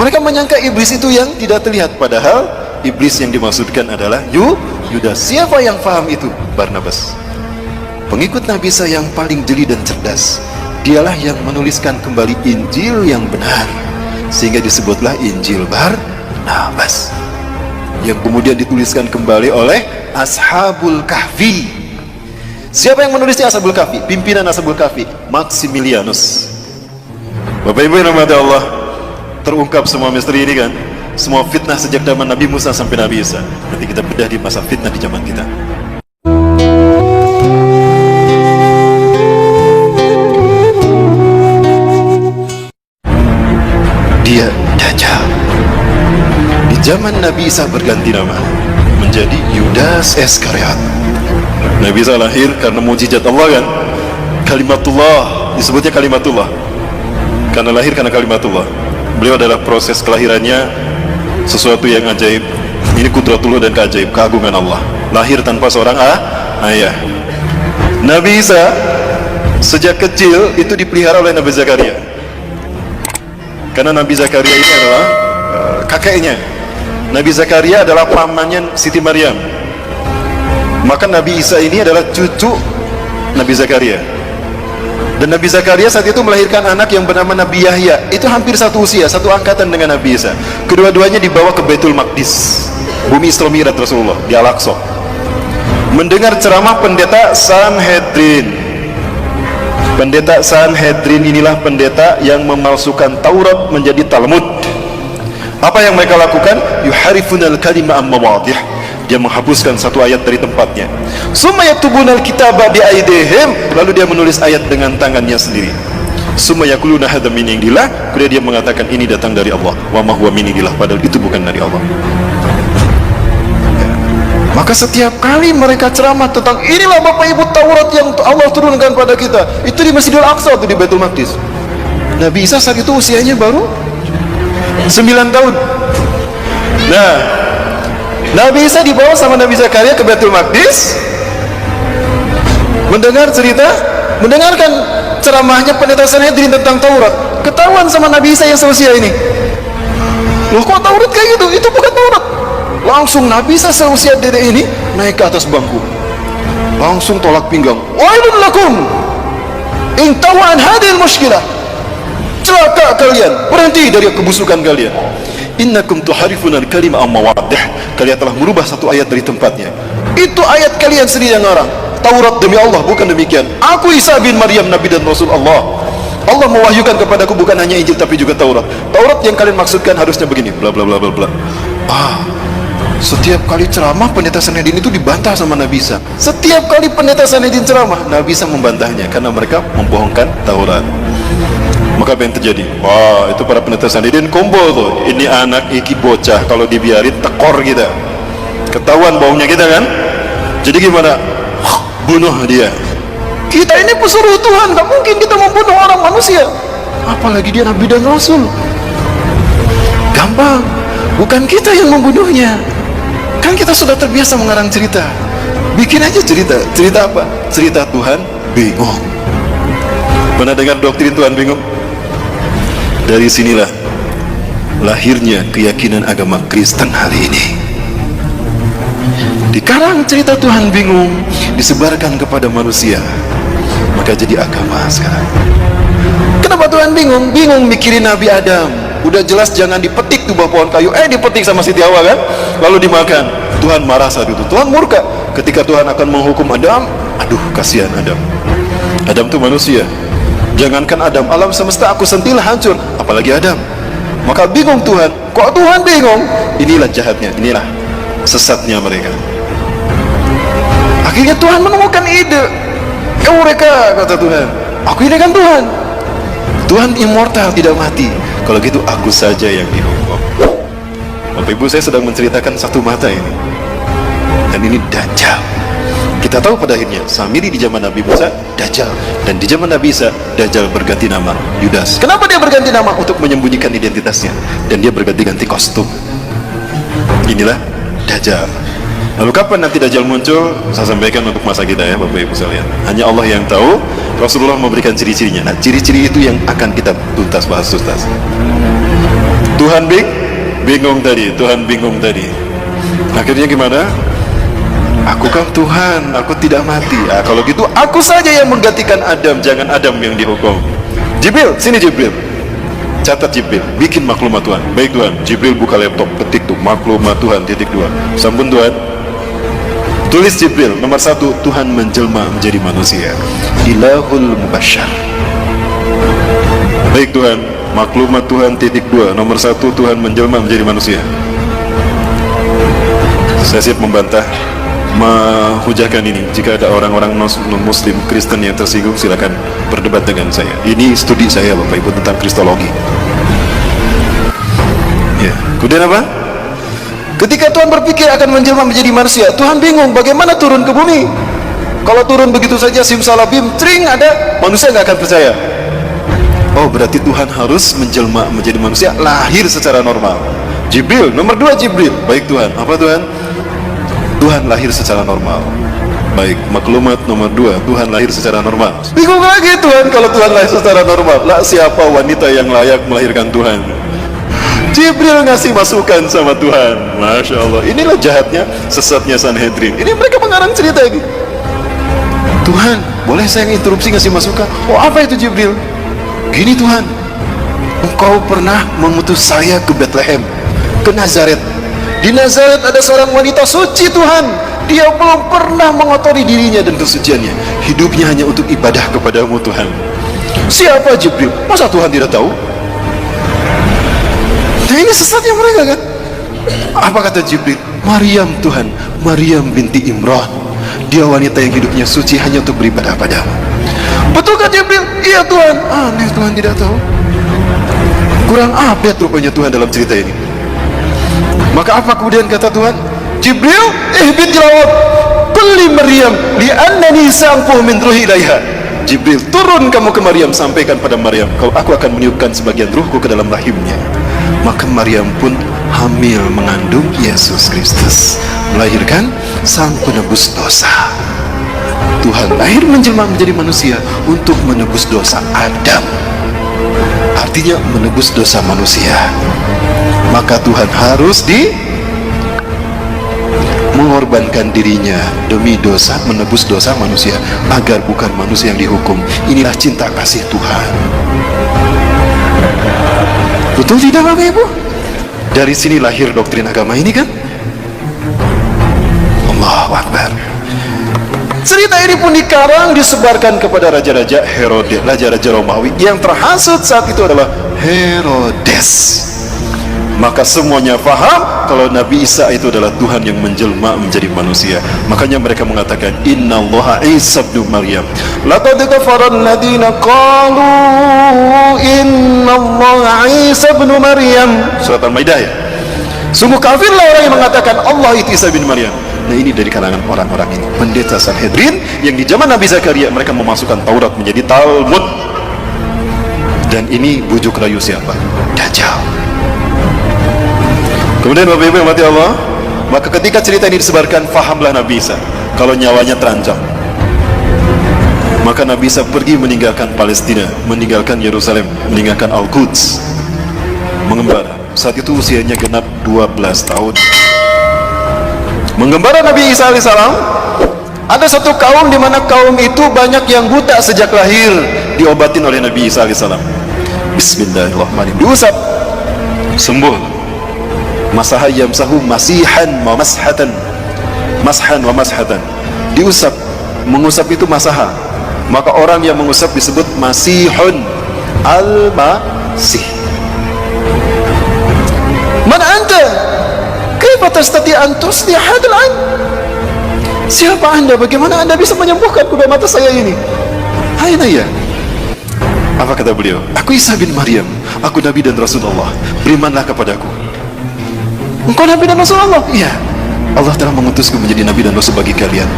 Mereka menyangka iblis itu yang tidak terlihat, padahal iblis yang dimaksudkan adalah Yudas. Siapa yang paham itu? Barnabas, pengikut Nabi Isa yang paling jeli dan cerdas. Dialah yang menuliskan kembali Injil yang benar, sehingga disebutlah Injil Barnabas, yang kemudian dituliskan kembali oleh Ashabul Kahfi. Siapa yang menulisnya? Ashabul Kahfi. Pimpinan Ashabul Kahfi Maximilianus. Bapak Ibu yang dirahmati Allah, terungkap semua misteri ini kan, semua fitnah sejak zaman Nabi Musa sampai Nabi Isa. Nanti kita bedah di masa fitnah di zaman kita. Dia Dajjal. Di zaman Nabi Isa berganti nama menjadi Yudas Iskariot. Nabi Isa lahir karena mujizat Allah kan, kalimatullah, disebutnya kalimatullah karena lahir karena kalimatullah. Beliau adalah proses kelahirannya sesuatu yang ajaib. Ini kudratullah dan keajaib, keagungan Allah. Lahir tanpa seorang ayah. Nabi Isa sejak kecil itu dipelihara oleh Nabi Zakaria, karena Nabi Zakaria ini adalah kakeknya. Nabi Zakaria adalah pamannya Siti Maryam. Maka Nabi Isa ini adalah cucu Nabi Zakaria. Dan Nabi Zakaria saat itu melahirkan anak yang bernama Nabi Yahya. Itu hampir satu usia, satu angkatan dengan Nabi Isa. Kedua-duanya dibawa ke Baitul Maqdis, bumi Isra Mi'raj Rasulullah, di Al-Aqsa, mendengar ceramah pendeta Sanhedrin. Pendeta Sanhedrin inilah pendeta yang memalsukan Taurat menjadi Talmud. Apa yang mereka lakukan? Yuharifunal kalima amma wadih. Dia menghapuskan satu ayat dari tempatnya. Summa yaktubunal kitaba biaidihim, lalu dia menulis ayat dengan tangannya sendiri. Summa yaquluna hadza min indillah, kemudian dia mengatakan ini datang dari Allah. Wa ma huwa min indillah, padahal itu bukan dari Allah. Maka setiap kali mereka ceramah tentang inilah Bapak Ibu Taurat yang Allah turunkan pada kita, itu di Masjidil Aqsa, itu di Baitul Maqdis. Nabi Isa saat itu usianya baru 9 tahun. Nah, Nabi Isa dibawa sama Nabi Zakaria ke Baitul Maqdis, mendengarkan ceramahnya pendeta Sanhedrin tentang Taurat. Ketahuan sama Nabi Isa yang seusia ini, loh kok Taurat kayak gitu? Itu bukan Taurat. Langsung Nabi Isa seusia dedek ini naik ke atas bangku, langsung tolak pinggang. Wailun lakum in tawan hadil mushkilah, celaka kalian, berhenti dari kebusukan kalian. Innakum tuharifuna al-kalima amma wadih, kalian telah merubah satu ayat dari tempatnya. Itu ayat kalian sendiri yang ngarang. Taurat demi Allah, bukan demikian. Aku Isa bin Maryam, Nabi dan Rasul Allah. Allah mewahyukan kepadaku bukan hanya Injil tapi juga Taurat. Taurat yang kalian maksudkan harusnya begini, bla bla bla bla bla. Setiap kali ceramah pendeta Sanhedrin itu dibantah sama Nabi Isa. Setiap kali pendeta Sanhedrin ceramah, Nabi Isa membantahnya karena mereka membohongkan Taurat. Maka apa yang terjadi? Wah, itu para pendeta Sanhedrin kumpul tuh. Ini anak iki bocah, kalau dibiarin tekor kita, ketahuan baunya kita kan. Jadi gimana? Bunuh dia. Kita ini pesuruh Tuhan, gak mungkin kita membunuh orang manusia, apalagi dia Nabi dan Rasul. Gampang, bukan kita yang membunuhnya. Kan kita sudah terbiasa mengarang cerita. Bikin aja cerita. Cerita apa? Cerita Tuhan bingung. Pernah dengar doktrin Tuhan bingung? Dari sinilah lahirnya keyakinan agama Kristen hari ini. Dikarang cerita Tuhan bingung, disebarkan kepada manusia, maka jadi agama sekarang. Kenapa Tuhan bingung? Bingung mikirin Nabi Adam. Udah jelas jangan dipetik tuh buah pohon kayu, dipetik sama Siti Hawa kan, lalu dimakan. Tuhan marah saat itu, Tuhan murka ketika Tuhan akan menghukum Adam. Aduh, kasihan Adam. Adam tuh manusia, jangankan Adam, alam semesta aku sentil hancur, apalagi Adam. Maka bingung Tuhan. Kok Tuhan bingung? Inilah jahatnya, inilah sesatnya mereka. Akhirnya Tuhan menemukan ide. Eureka, kata Tuhan, aku ini kan Tuhan. Tuhan immortal, tidak mati. Kalau gitu aku saja yang dihukum. Bapak Ibu, saya sedang menceritakan satu mata ini, dan ini Dajjal. Kita tahu pada akhirnya Samiri di zaman Nabi Musa Dajjal, dan di zaman Nabi Isa Dajjal berganti nama Yudas. Kenapa dia berganti nama? Untuk menyembunyikan identitasnya, dan dia berganti-ganti kostum. Inilah Dajjal. Lalu kapan nanti Dajjal muncul? Saya sampaikan untuk masa kita ya Bapak Ibu sekalian. Hanya Allah yang tahu. Rasulullah memberikan ciri-cirinya. Nah, ciri-ciri itu yang akan kita bahas tuntas. Tuhan Tuhan bingung tadi. Akhirnya gimana? Aku kan Tuhan, aku tidak mati. Kalau gitu aku saja yang menggantikan Adam, jangan Adam yang dihukum. Jibril, sini Jibril. Catat Jibril, bikin maklumat Tuhan. Baik Tuhan. Jibril buka laptop, ketik tuh maklumat Tuhan .2. Sampun Tuhan. Tulis Jibril, nomor 1, Tuhan menjelma menjadi manusia. Ilahul Mubasyar. Baik Tuhan, maklumat Tuhan .2. Nomor 1, Tuhan menjelma menjadi manusia. Saya siap membantah, menghujahkan ini. Jika ada orang-orang non-muslim, Kristen yang tersinggung, silakan berdebat dengan saya. Ini studi saya Bapak Ibu tentang Kristologi. Ya. Kemudian apa? Ketika Tuhan berpikir akan menjelma menjadi manusia, Tuhan bingung bagaimana turun ke bumi. Kalau turun begitu saja simsalabim, tring ada, manusia nggak akan percaya. Oh, berarti Tuhan harus menjelma menjadi manusia, lahir secara normal. Jibril, nomor 2 Jibril. Baik Tuhan, apa Tuhan? Tuhan lahir secara normal. Baik, maklumat nomor 2, Tuhan lahir secara normal. Bingung lagi Tuhan kalau Tuhan lahir secara normal. Lah, siapa wanita yang layak melahirkan Tuhan? Jibril ngasih masukan sama Tuhan. Masya Allah, inilah jahatnya, sesatnya Sanhedrin. Ini mereka mengarang cerita ini. Tuhan, boleh saya interupsi ngasih masukan? Oh, apa itu Jibril? Gini Tuhan, Engkau pernah mengutus saya ke Bethlehem, ke Nazaret. Di Nazaret ada seorang wanita suci Tuhan. Dia belum pernah mengotori dirinya dan kesuciannya. Hidupnya hanya untuk ibadah kepadamu Tuhan. Siapa Jibril? Masa Tuhan tidak tahu? Nah, ini sesatnya mereka kan. Apa kata Jibril? Maryam Tuhan, Maryam binti Imran. Dia wanita yang hidupnya suci hanya untuk beribadah padamu. Betulkah Jibril? Iya Tuhan. Aneh, Tuhan tidak tahu. Kurang update rupanya Tuhan dalam cerita ini. Maka apa kemudian kata Tuhan? Jibril, ihbit jawab, kulli Maryam li'annani sa'ampuh min ruhi ilaiha. Jibril, turun kamu ke Maryam, sampaikan pada Maryam, kalau aku akan meniupkan sebagian ruhku ke dalam rahimnya. Maka Maryam pun hamil mengandung Yesus Kristus, melahirkan sang penebus dosa. Tuhan lahir menjelma menjadi manusia untuk menebus dosa Adam, artinya menebus dosa manusia. Maka Tuhan harus mengorbankan dirinya demi dosa, menebus dosa manusia, agar bukan manusia yang dihukum. Inilah cinta kasih Tuhan. Betul tidak Bapak Ibu? Dari sini lahir doktrin agama ini kan? Allahu Akbar. Cerita ini pun dikarang, disebarkan kepada raja-raja Herodes, raja-raja Romawi. Yang terhasut saat itu adalah Herodes. Maka semuanya faham kalau Nabi Isa itu adalah Tuhan yang menjelma menjadi manusia. Makanya mereka mengatakan Innallaha Isa ibnu Maryam. Laqad kafara alladziina qalu Innallaha Isa ibnu Maryam. Surat Al-Maidah ya. Sungguh kafirlah orang yang mengatakan Allah itu Isa bin Maryam. Nah, ini dari kalangan orang-orang ini, pendeta Sanhedrin yang di zaman Nabi Zakaria mereka memasukkan Taurat menjadi Talmud. Dan ini bujuk rayu siapa? Dajjal. Kemudian Bapak Ibu yang mati Allah, maka ketika cerita ini disebarkan, fahamlah Nabi Isa kalau nyawanya terancam. Maka Nabi Isa pergi meninggalkan Palestina, meninggalkan Yerusalem, meninggalkan Al-Quds, mengembara. Saat itu usianya genap 12 tahun. Mengembara Nabi Isa alaihissalam. Ada satu kaum di mana kaum itu banyak yang buta sejak lahir, diobatin oleh Nabi Isa alaihissalam. Bismillahirrahmanirrahim. Diusap, sembuh. Masaha yamsahu masihan wa mashatan. Mashan wa mashatan. Diusap, mengusap itu masaha. Maka orang yang mengusap disebut masihun al-masih. Man anta? Kaifa tastati an tuslih hadzal ain? Siapa Anda? Bagaimana Anda bisa menyembuhkan kedua mata saya ini? Aina ya? Apa kata beliau? Aku Isa bin Maryam, aku Nabi dan Rasulullah. Berimanlah kepadaku. Engkau Nabi dan Rasulullah? Iya. Allah telah mengutusku menjadi Nabi dan Rasul bagi kalian.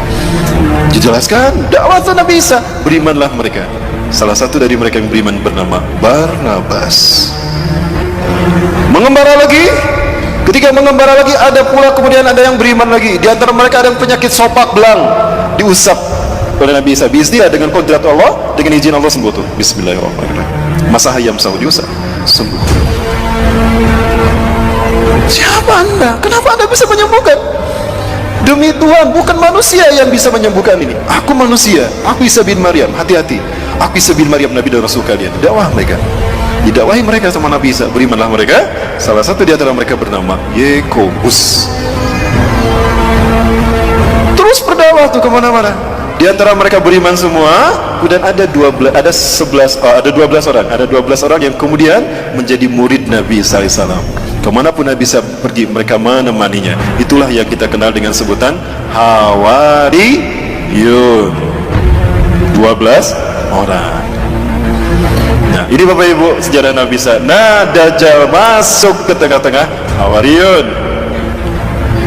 Dijelaskan dakwah Nabi Isa. Berimanlah mereka. Salah satu dari mereka yang beriman bernama Barnabas. Mengembara lagi. Ketika mengembara lagi, ada pula kemudian ada yang beriman lagi. Di antara mereka ada yang penyakit sopak belang, diusap oleh Nabi Isa. Bismillah, dengan kodrat Allah, dengan izin Allah sembuh tuh. Bismillahirrahmanirrahim. Masaha yamsahu, diusap, sembuh. Siapa Anda? Kenapa Anda bisa menyembuhkan? Demi Tuhan, bukan manusia yang bisa menyembuhkan ini. Aku manusia, aku Isa bin Maryam. Hati-hati, aku Isa bin Maryam, Nabi dan Rasul kalian. Dakwah mereka, didakwahi mereka sama Nabi Isa. Berimanlah mereka. Salah satu di antara mereka bernama Yakobus. Terus berdakwah tuh kemana-mana. Di antara mereka beriman semua. Kemudian ada 12 orang. Ada 12 orang yang kemudian menjadi murid Nabi SAW. Kemanapun Nabi Isa pergi, mereka menemaninya. Itulah yang kita kenal dengan sebutan Hawariyun. 12 orang. Nah, ini Bapak Ibu sejarah Nabi Isa. Nah, Dajjal masuk ke tengah-tengah Hawariyun.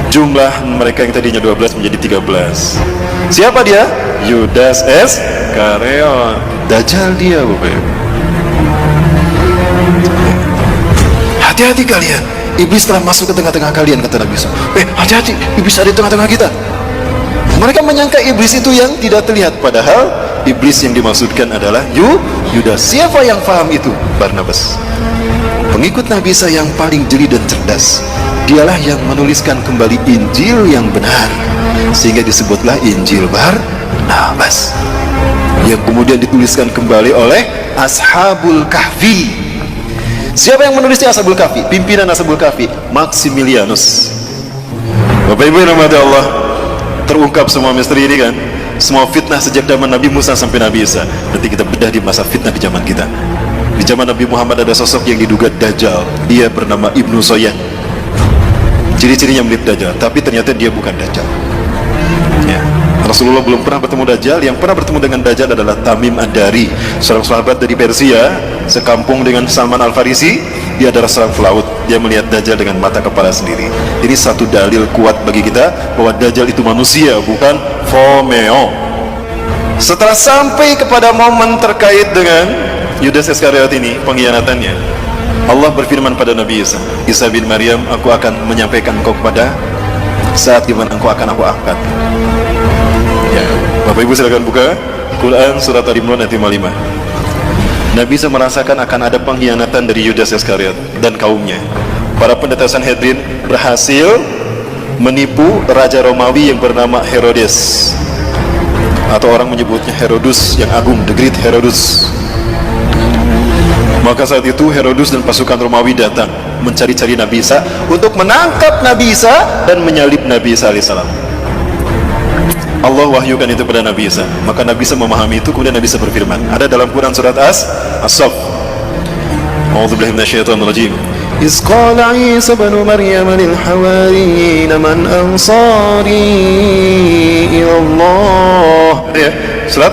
Jumlah mereka yang tadinya 12 menjadi 13. Siapa dia? Yudas Iskariot. Dajjal dia, Bapak Ibu. Hati-hati kalian, iblis telah masuk ke tengah-tengah kalian, kata Nabi Isa. Hati-hati, iblis ada di tengah-tengah kita. Mereka menyangka iblis itu yang tidak terlihat, padahal iblis yang dimaksudkan adalah Yudas. Siapa yang paham itu? Barnabas, pengikut Nabi Isa yang paling jeli dan cerdas. Dialah yang menuliskan kembali Injil yang benar, sehingga disebutlah Injil Barnabas, yang kemudian dituliskan kembali oleh Ashabul Kahfi. Siapa yang menulisnya? Ashabul Kahfi. Pimpinan Ashabul Kahfi, Maximilianus. Bapak Ibu yang dirahmati Allah, terungkap semua misteri ini kan, semua fitnah sejak zaman Nabi Musa sampai Nabi Isa. Nanti kita bedah di masa fitnah di zaman kita. Di zaman Nabi Muhammad ada sosok yang diduga Dajjal. Dia bernama Ibnu Soyan. Ciri-cirinya mirip Dajjal, tapi ternyata dia bukan Dajjal. Ya. Rasulullah belum pernah bertemu Dajjal. Yang pernah bertemu dengan Dajjal adalah Tamim Ad-Dari, seorang sahabat dari Persia, sekampung dengan Salman Al-Farisi. Dia adalah seorang pelaut. Dia melihat Dajjal dengan mata kepala sendiri. Ini satu dalil kuat bagi kita bahwa Dajjal itu manusia, bukan Fomeo. Setelah sampai kepada momen terkait dengan Yudas Iskariot ini, pengkhianatannya, Allah berfirman pada Nabi Isa, Isa bin Maryam, aku akan menyampaikan engkau kepada saat di mana engkau akan aku angkat. Ya, Bapak Ibu silakan buka Quran surat Al-Imran ayat 55. Nabi Isa merasakan akan ada pengkhianatan dari Yudas Iskariot dan kaumnya. Para pendeta Sanhedrin berhasil menipu Raja Romawi yang bernama Herodes, atau orang menyebutnya Herodus yang agung, the Great Herodus. Maka saat itu Herodus dan pasukan Romawi datang mencari-cari Nabi Isa untuk menangkap Nabi Isa dan menyalib Nabi Isa alaihissalam. Allah wahyukan itu pada Nabi Isa. Maka Nabi Isa memahami itu, kemudian Nabi Isa berfirman. Ada dalam Quran surat As-Saff. A'udzubillahi minasyaitonirrajim. Iz qala Isa ibn Maryam lil hawariyyin man ansari ila Allah. Ya, surat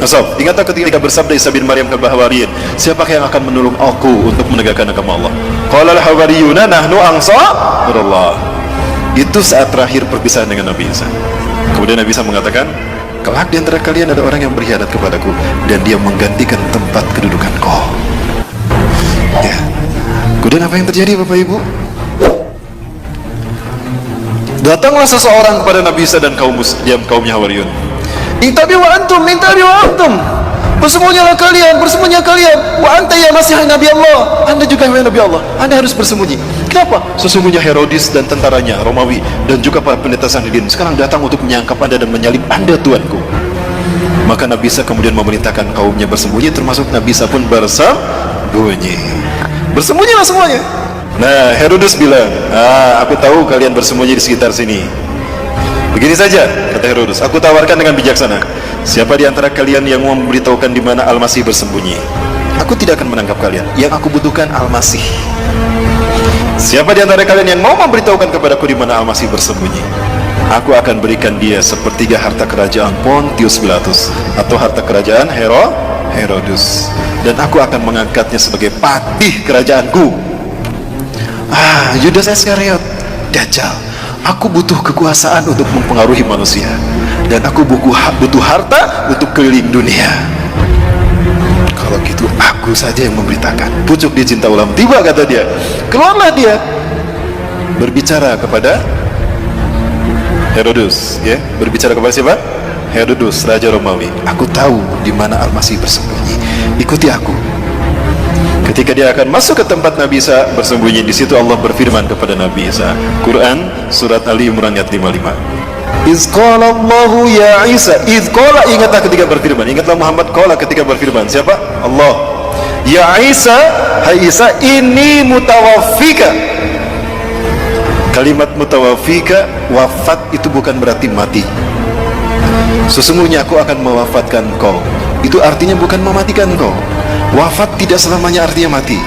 As-Saff. Ingatlah ketika bersabda Isa bin Maryam ke Hawariyyin, siapakah yang akan menolong aku untuk menegakkan agama Allah? Qala al-hawariyuna nahnu ansarullah. Itu saat terakhir perpisahan dengan Nabi Isa. Kemudian Nabi Isa mengatakan, kelak di antara kalian ada orang yang berkhianat kepadaku dan dia menggantikan tempat kedudukanku. Ya. Kemudian apa yang terjadi Bapak Ibu? Datanglah seseorang kepada Nabi Isa dan kaumnya Hawariyun. Intabi wa antum, bersembunyilah kalian, bersembunyilah kalian. Wa anta ya Masih Nabi Allah, Anda juga wahai Nabi Allah, Anda harus bersembunyi. Kenapa? Sesungguhnya Herodes dan tentaranya Romawi dan juga para pendeta Sanhedrin sekarang datang untuk menyangkap Anda dan menyalib Anda, Tuanku. Maka Nabi Isa kemudian memerintahkan kaumnya bersembunyi, termasuk Nabi Isa pun bersembunyi. Bersembunyilah semuanya. Nah, Herodes bilang, aku tahu kalian bersembunyi di sekitar sini. Begini saja, kata Herodes, aku tawarkan dengan bijaksana. Siapa di antara kalian yang mau memberitahukan di mana Al-Masih bersembunyi? Aku tidak akan menangkap kalian. Yang aku butuhkan Al-Masih. Siapa di antara kalian yang mau memberitahukan kepadaku di mana Al-Masih bersembunyi? Aku akan berikan dia sepertiga harta kerajaan Pontius Pilatus atau harta kerajaan Herodes, dan aku akan mengangkatnya sebagai patih kerajaanku. Yudas Iskariot, Dajjal. Aku butuh kekuasaan untuk mempengaruhi manusia, dan aku butuh harta untuk keliling dunia. Kalau gitu aku saja yang memberitakan. Pucuk dia cinta ulam tiba, kata dia. Keluarlah dia berbicara kepada Herodes, ya, berbicara kepada siapa? Herodes, Raja Romawi. Aku tahu di mana Al-Masih bersembunyi. Ikuti aku. Ketika dia akan masuk ke tempat Nabi Isa bersembunyi, di situ Allah berfirman kepada Nabi Isa. Quran surat Ali Imran ayat 55. Iz qala Allahu ya Isa, iz qala, ingatlah ketika berfirman, ingatlah Muhammad qala ketika berfirman. Siapa? Allah. Ya Isa, hai Isa, ini mutawaffika. Kalimat mutawaffika, wafat itu bukan berarti mati. Sesungguhnya aku akan mewafatkan kau. Itu artinya bukan mematikan kau. Wafat tidak selamanya artinya mati.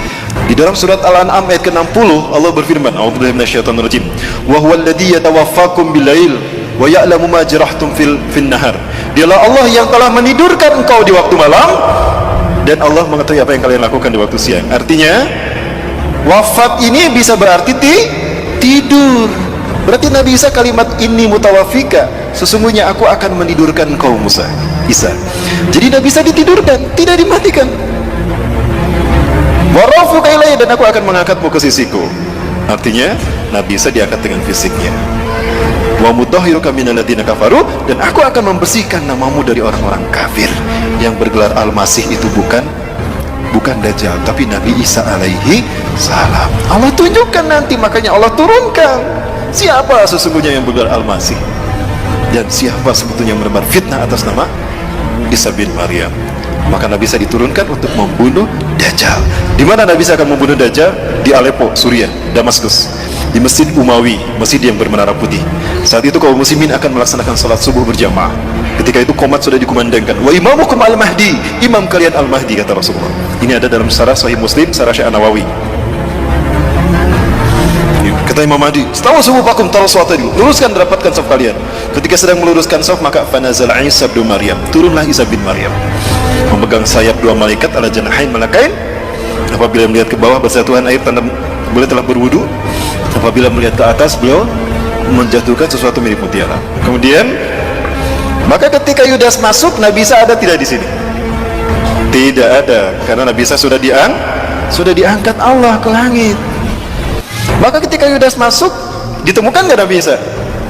Di dalam surat Al-An'am ayat ke-60 Allah berfirman, a'udzubillahi minasyaitonir rajim, wa huwal ladzi yatawaffakum bil-lail wa ya'lamu ma jarahtum fil nahar. Dialah Allah yang telah menidurkan engkau di waktu malam, dan Allah mengetahui apa yang kalian lakukan di waktu siang. Artinya wafat ini bisa berarti tidur. Berarti Nabi Isa kalimat ini mutawafika, sesungguhnya aku akan menidurkan kau Isa. Jadi Nabi Isa ditidurkan, tidak dimatikan. Warafuka ilayya, dan aku akan mengangkatmu ke sisiku. Artinya Nabi Isa diangkat dengan fisiknya. Wa mutahhiruka minal ladzina kafaru, dan aku akan membersihkan namamu dari orang-orang kafir. Yang bergelar Al-Masih itu bukan Dajjal, tapi Nabi Isa alaihi salam. Allah tunjukkan nanti, makanya Allah turunkan siapa sesungguhnya yang bergelar Al-Masih dan siapa sebetulnya yang menebar fitnah atas nama Isa bin Maryam. Maka Nabi Isa diturunkan untuk membunuh Dajjal. Di mana Nabi Isa akan membunuh Dajjal? Di Aleppo, Suriah, Damaskus, di Masjid Umawi, masjid yang bermenara putih. Saat itu kaum muslimin akan melaksanakan salat subuh berjamaah. Ketika itu qomat sudah dikumandangkan. Wa imamukum al-Mahdi, imam kalian al-Mahdi, kata Rasulullah. Ini ada dalam syarah Sahih Muslim, syarah Syekh An-Nawawi. Kata Imam Mahdi, "Stawu sufufakum tarasu'atani." Luruskan, rapatkan saf kalian. Ketika sedang meluruskan saf, maka fanazal Isa bin Maryam, turunlah Isa bin Maryam, memegang sayap dua malaikat ala janahain malakain. Apabila melihat ke bawah bersatuan air, tanda beliau telah berwudu. Apabila melihat ke atas, beliau menjatuhkan sesuatu mirip mutiara. Kemudian, maka ketika Yudas masuk, Nabi Isa ada tidak di sini? Tidak ada, karena Nabi Isa sudah diangkat Allah ke langit. Maka ketika Yudas masuk, ditemukan nggak Nabi Isa?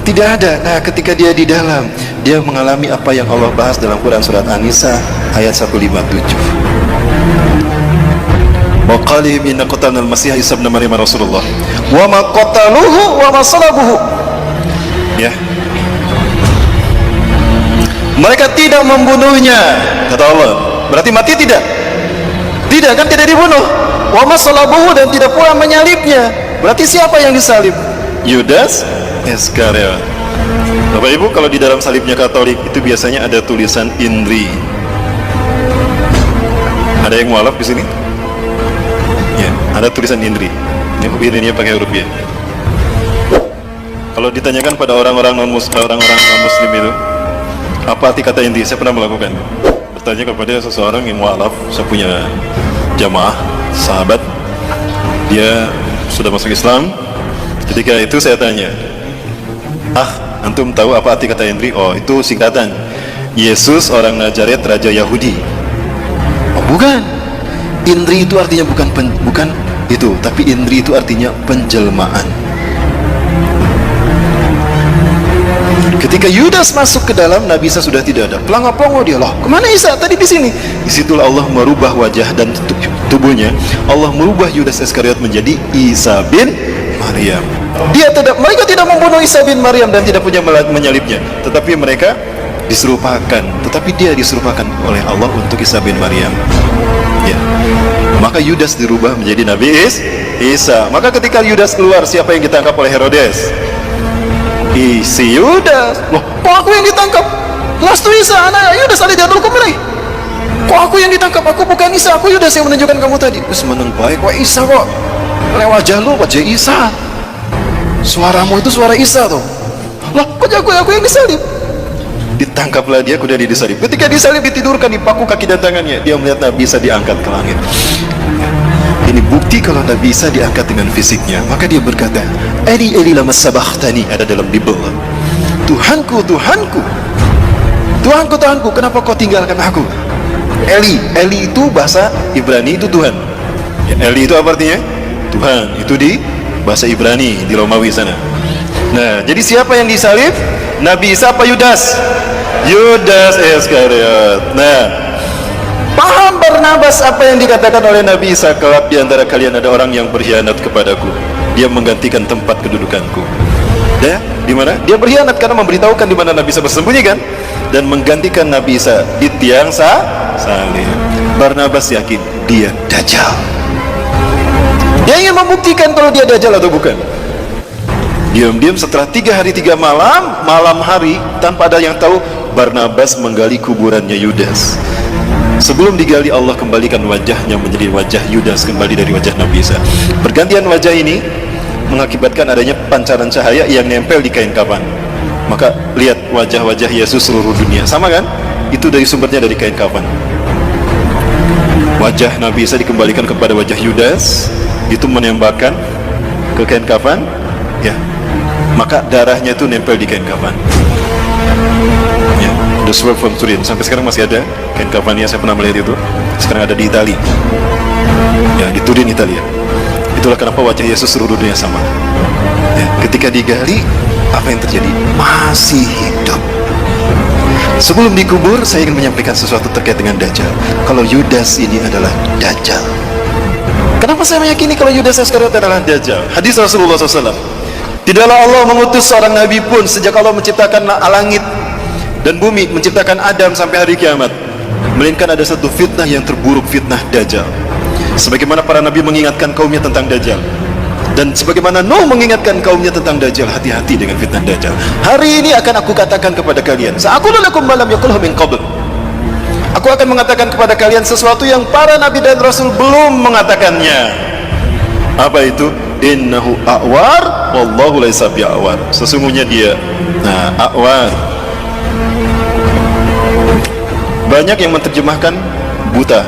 Tidak ada. Nah, ketika dia di dalam, dia mengalami apa yang Allah bahas dalam Quran surat An-Nisa ayat 157. Wa qalihim inna qatalna al-Masih Isa ibn Maryam Rasulullah wa ma qataluhu wa ma salabuhu. Ya. Mereka tidak membunuhnya, kata Allah. Berarti mati tidak? Tidak, kan tidak dibunuh. Wa ma salabuhu, dan tidak pula menyalibnya. Berarti siapa yang disalib? Yudas Iskariot. Bapak Ibu, kalau di dalam salibnya Katolik itu biasanya ada tulisan INRI. Ada yang mualaf di sini? Ya, ada tulisan INRI. Ini pakai huruf ya. Kalau ditanyakan pada orang-orang non muslim itu, apa arti kata INRI? Saya pernah melakukan. Bertanya kepada seseorang yang mualaf, saya punya jamaah, sahabat, dia sudah masuk Islam. Ketika itu saya tanya, antum tahu apa arti kata INRI? Oh, itu singkatan Yesus orang Nazaret, Raja Yahudi. Oh, bukan. INRI itu artinya bukan itu, tapi INRI itu artinya penjelmaan. Ketika Yudas masuk ke dalam, Nabi Isa sudah tidak ada. Pelangga-pelongo dia, loh, kemana Isa? Tadi di sini. Disitulah Allah merubah wajah dan tubuhnya. Allah merubah Yudas Iskariot menjadi Isa bin Maryam. Mereka tidak membunuh Isa bin Maryam dan tidak punya menyalibnya, tetapi mereka diserupakan. Tetapi dia diserupakan oleh Allah untuk Isa bin Maryam. Ya. Maka Yudas dirubah menjadi Nabi Isa. Maka ketika Yudas keluar, siapa yang ditangkap oleh Herodes? Si Yudas. Loh, kok aku yang ditangkap? Lastu Isa, anak Yudas alidadul kumilai. Kok aku yang ditangkap? Aku bukan Isa, aku Yudas yang menunjukkan kamu tadi. Terus meneng baik, kok Isa kok? Lewat wajah Isa. Suaramu itu suara Isa tuh. Lah, kok aku yang disalib? Ditangkaplah dia, kemudian disalib. Ketika disalib, ditidurkan, dipaku kaki dan tangannya. Dia melihat Nabi Isa diangkat ke langit. Ini bukti kalau Nabi Isa diangkat dengan fisiknya. Maka dia berkata, Eli Eli lama sabakhtani, ada dalam Bible. Tuhanku, Tuhanku, Tuhanku, Tuhanku, kenapa kau tinggalkan aku? Eli itu bahasa Ibrani itu Tuhan. Ya, Eli itu apa artinya? Tuhan. Itu di bahasa Ibrani, di Romawi sana. Nah, jadi siapa yang disalib? Nabi Isa apa Yudas? Yudas Iskariot. Nah, Paham Barnabas apa yang dikatakan oleh Nabi Isa? Kelak di antara kalian ada orang yang berkhianat kepadaku, dia menggantikan tempat kedudukanku. Ya, di mana? Dia berkhianat karena memberitahukan di mana Nabi Isa bersembunyi kan, dan menggantikan Nabi Isa di tiang salib. Barnabas yakin dia Dajjal. Dia ingin membuktikan kalau dia Dajjal atau bukan. Diam-diam setelah 3 hari 3 malam, malam hari tanpa ada yang tahu, Barnabas menggali kuburannya Yudas. Sebelum digali, Allah kembalikan wajahnya menjadi wajah Yudas kembali dari wajah Nabi Isa. Pergantian wajah ini mengakibatkan adanya pancaran cahaya yang nempel di kain kafan. Maka lihat wajah-wajah Yesus seluruh dunia, sama kan? Itu dari sumbernya dari kain kafan. Wajah Nabi Isa dikembalikan kepada wajah Yudas, itu menembakkan ke kain kafan, ya. Maka darahnya itu nempel di kain kafan. Ya, the sword from Turin, sampai sekarang masih ada kain kafannya, saya pernah melihat itu. Sekarang ada di Italia, ya, di Turin, Italia. Itulah kenapa wajah Yesus seluruh dunia sama. Ya, ketika digali, apa yang terjadi? Masih hidup. Sebelum dikubur, saya ingin menyampaikan sesuatu terkait dengan Dajjal. Kalau Yudas ini adalah Dajjal. Kenapa saya meyakini kalau Yudas Iskariot adalah Dajjal? Hadis Rasulullah SAW. Tidaklah Allah mengutus seorang nabi pun sejak Allah menciptakan langit dan bumi, menciptakan Adam sampai hari kiamat, melainkan ada satu fitnah yang terburuk, fitnah Dajjal. Sebagaimana para nabi mengingatkan kaumnya tentang Dajjal, dan sebagaimana Nuh mengingatkan kaumnya tentang Dajjal, hati-hati dengan fitnah Dajjal. Hari ini akan aku katakan kepada kalian, sa'aqulu lakum ma lam yaqulhu min qabl. Aku akan mengatakan kepada kalian sesuatu yang para nabi dan rasul belum mengatakannya. Apa itu? Innahu a'war wallahu laisa bi'awar. Sesungguhnya dia a'war. Banyak yang menerjemahkan buta.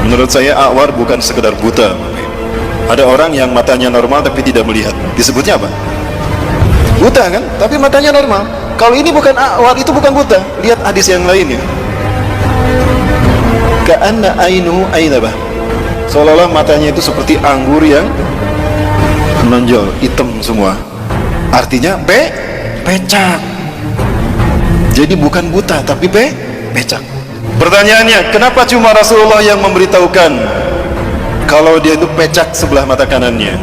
Menurut saya a'war bukan sekedar buta. Ada orang yang matanya normal tapi tidak melihat, disebutnya apa? Buta kan? Tapi matanya normal. Kalau ini bukan a'war, itu bukan buta. Lihat hadis yang lainnya. Ka'anna ainuhu ainabah. Seolah-olah matanya itu seperti anggur yang menonjol, hitam semua. Artinya pecak. Jadi bukan buta tapi pecak. Pertanyaannya, kenapa cuma Rasulullah yang memberitahukan kalau dia itu pecak sebelah mata kanannya?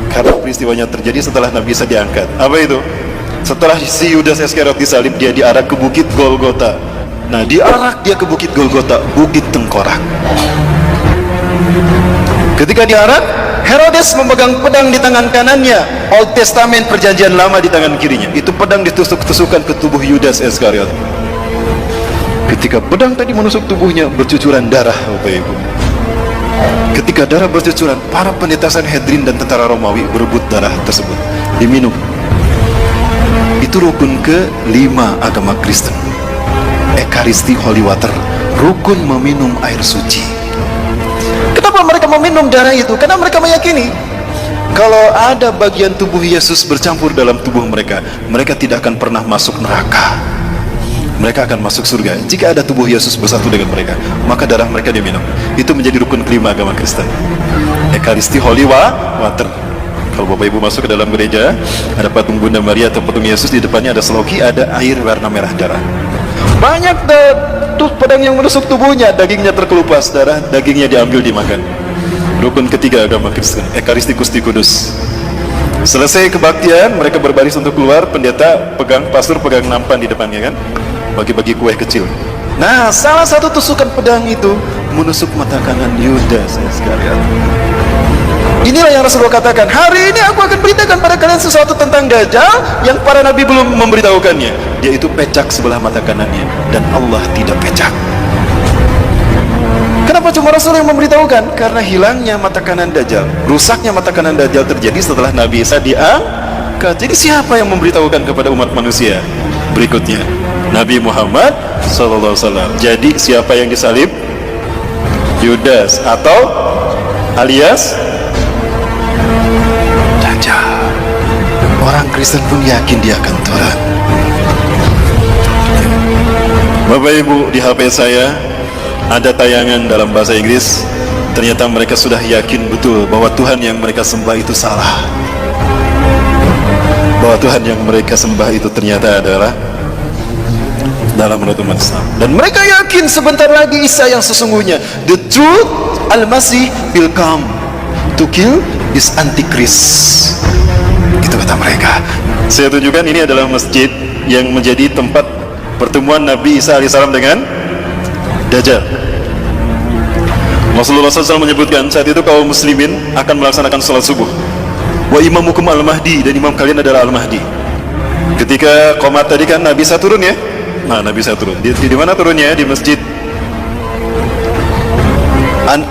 Karena peristiwanya terjadi setelah Nabi Isa diangkat. Apa itu? Setelah si Yudas Iskariot disalib, dia diarak ke bukit Golgota. Nah, diarak dia ke bukit Golgota, bukit tengkorak. Ketika diarak, Herodes memegang pedang di tangan kanannya, Old Testament perjanjian lama di tangan kirinya. Itu pedang ditusuk-tusukkan ke tubuh Yudas Iskariot. Ketika pedang tadi menusuk tubuhnya, bercucuran darah, Bapak Ibu. Ketika darah bercucuran, para pendeta Sanhedrin dan tentara Romawi berebut darah tersebut, diminum. Itu rukun ke-5 agama Kristen, Ekaristi Holy Water, rukun meminum air suci. Kenapa mereka meminum darah itu? Karena mereka meyakini kalau ada bagian tubuh Yesus bercampur dalam tubuh mereka, mereka tidak akan pernah masuk neraka. Mereka akan masuk surga. Jika ada tubuh Yesus bersatu dengan mereka, maka darah mereka diminum. Itu menjadi rukun ke-5 agama Kristen, Ekaristi Holy Water. Kalau Bapak Ibu masuk ke dalam gereja, ada patung Bunda Maria atau patung Yesus, di depannya ada seloki, ada air warna merah darah. Banyak tuh pedang yang menusuk tubuhnya, dagingnya terkelupas, darah dagingnya diambil dimakan. Rukun ketiga agama Kristen, Ekaristi Gusti Kudus. Selesai kebaktian, mereka berbaris untuk keluar, pendeta pegang, pastor pegang nampan di depannya kan, bagi-bagi kue kecil. Nah, salah satu tusukan pedang itu menusuk mata kanan Yudas Iskariot. Inilah yang Rasulullah katakan, hari ini aku akan beritakan pada kalian sesuatu tentang Dajjal yang para nabi belum memberitahukannya. Dia itu pecak sebelah mata kanannya, dan Allah tidak pecak. Kenapa cuma Rasul yang memberitahukan? Karena hilangnya mata kanan Dajjal, rusaknya mata kanan Dajjal terjadi setelah Nabi Isa diangkat. Jadi siapa yang memberitahukan kepada umat manusia berikutnya? Nabi Muhammad SAW. Jadi siapa yang disalib? Yudas atau alias Dajjal. Orang Kristen pun yakin dia akan turun. Bapak Ibu, di HP saya ada tayangan dalam bahasa Inggris. Ternyata mereka sudah yakin betul bahwa Tuhan yang mereka sembah itu salah, bahwa Tuhan yang mereka sembah itu ternyata adalah dalam menurut umat Islam. Dan mereka yakin sebentar lagi Isa yang sesungguhnya, the truth, Al-Masih will come to kill this Antichrist. Itu kata mereka. Saya tunjukkan, ini adalah masjid yang menjadi tempat pertemuan Nabi Isa AS dengan Dajjal. Rasulullah SAW menyebutkan saat itu kaum muslimin akan melaksanakan salat subuh. Wa imamukum al-Mahdi, dan imam kalian adalah al-Mahdi. Ketika qomat tadi kan Nabi Isa turun ya. Nah, Nabi Isa turun. Di mana turunnya? Di masjid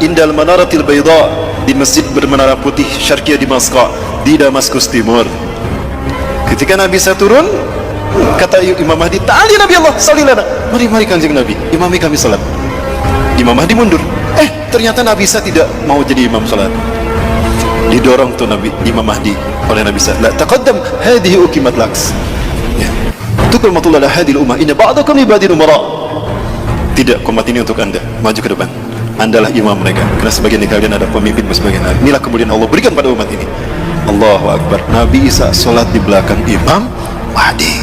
Indal Manaratil Bayda, di masjid bermenara putih Syarqiyah Damaskus, di Damaskus Timur. Ketika Nabi Isa turun, kata Imam Mahdi, "Ta'ali Nabi Allah, salli lana." Mari Kanjeng Nabi, imami kami salat. Imam Mahdi mundur. Ternyata Nabi Isa tidak mau jadi imam salat. Didorong tuh Imam Mahdi oleh Nabi Isa. La taqaddam, hadhihi uqimat laks. Ya. Tuqrimatullah la hadhihi al-ummah, inna ba'dakum li ba'din umara. Tidak, komat ini untuk Anda. Maju ke depan. Andalah imam mereka. Karena sebagian dari kalian ada pemimpin, sebagian lain. Inilah kemudian Allah berikan pada umat ini. Allahu Akbar. Nabi Isa salat di belakang Imam Mahdi.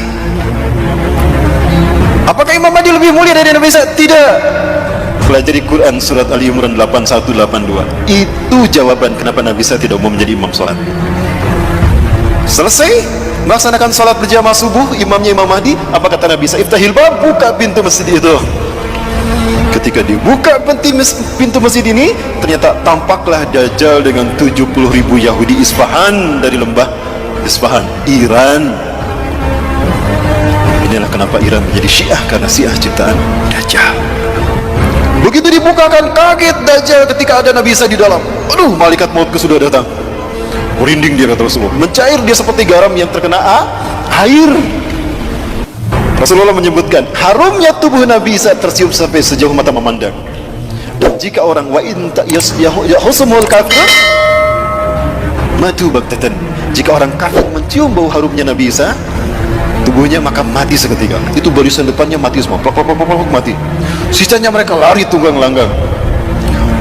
Apakah Imam Mahdi lebih mulia dari Nabi Isa? Tidak. Pelajari Quran surat Ali Imran 81-82. Itu jawaban kenapa Nabi Isa tidak mau menjadi imam salat. Selesai melaksanakan salat berjamaah subuh, imamnya Imam Mahdi, apa kata Nabi Isa? Iftahil bab, buka pintu masjid itu. Ketika dibuka pintu masjid ini, ternyata tampaklah Dajjal dengan 70.000 Yahudi Isfahan, dari lembah Isfahan, Iran. Inilah kenapa Iran menjadi Syiah, karena Syiah ciptaan Dajjal. Begitu dibukakan, kaget Dajjal ketika ada Nabi Isa di dalam. Aduh, malaikat mautku sudah datang. Merinding dia, kata Rasulullah. Mencair dia seperti garam yang terkena air. Rasulullah menyebutkan, harumnya tubuh Nabi Isa tercium sampai sejauh mata memandang. Dan jika orang wa in yahusumul kafir matu baktatan, jika orang kafir mencium bau harumnya Nabi Isa, tubuhnya maka mati seketika. Itu barisan depannya mati semua, mati. Sisanya mereka lari tunggang langgang.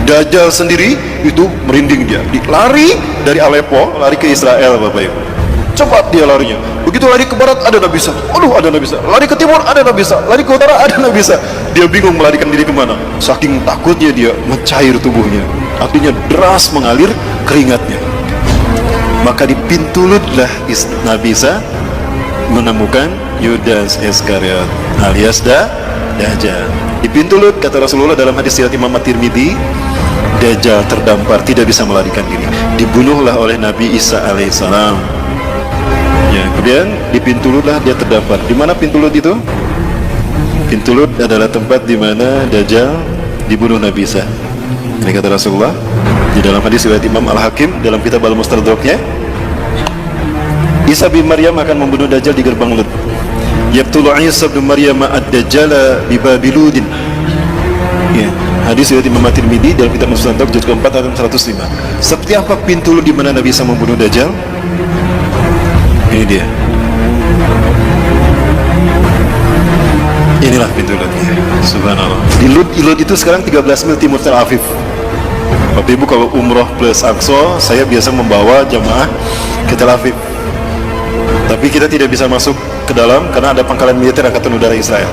Dajjal sendiri itu merinding dia. Lari dari Aleppo, lari ke Israel, Bapak Ibu. Cepat dia larinya. Begitu lari ke barat ada Nabi Isa. Aduh, ada Nabi Isa. Lari ke timur ada Nabi Isa. Lari ke utara ada Nabi Isa. Dia bingung melarikan diri kemana. Saking takutnya dia, mencair tubuhnya. Artinya deras mengalir keringatnya. Maka dipintulutlah Nabi Isa menemukan Yudas Iskariot alias Dajjal. Di pintu Lut, kata Rasulullah dalam hadis riwayat Imam At-Tirmidzi, Dajjal terdampar, tidak bisa melarikan diri. Dibunuhlah oleh Nabi Isa alaihissalam. Ya, kemudian di pintu Lut lah dia terdampar. Di mana pintu Lut itu? Pintu Lut adalah tempat di mana Dajjal dibunuh Nabi Isa. Ini kata Rasulullah di dalam hadis riwayat Imam Al-Hakim dalam kitab Al-Mustadraknya. Isa bin Maryam akan membunuh Dajjal di gerbang Lut. Yaqtulu Isa bin Maryam ad-Dajjal bi Babiludin. Ya, hadis riwayat Imam At-Tirmidzi dalam kitab Mustadrak juz ke-4 halaman 105. Seperti apa pintu Lut di mana Nabi Isa membunuh Dajjal? Ini dia. Inilah pintu Lutnya. Subhanallah. Di Lut itu sekarang 13 mil timur Tel Aviv. Bapak Ibu kalau umroh plus Aqsa, saya biasa membawa jamaah ke Tel Aviv. Tapi kita tidak bisa masuk ke dalam karena ada pangkalan militer Angkatan Udara Israel.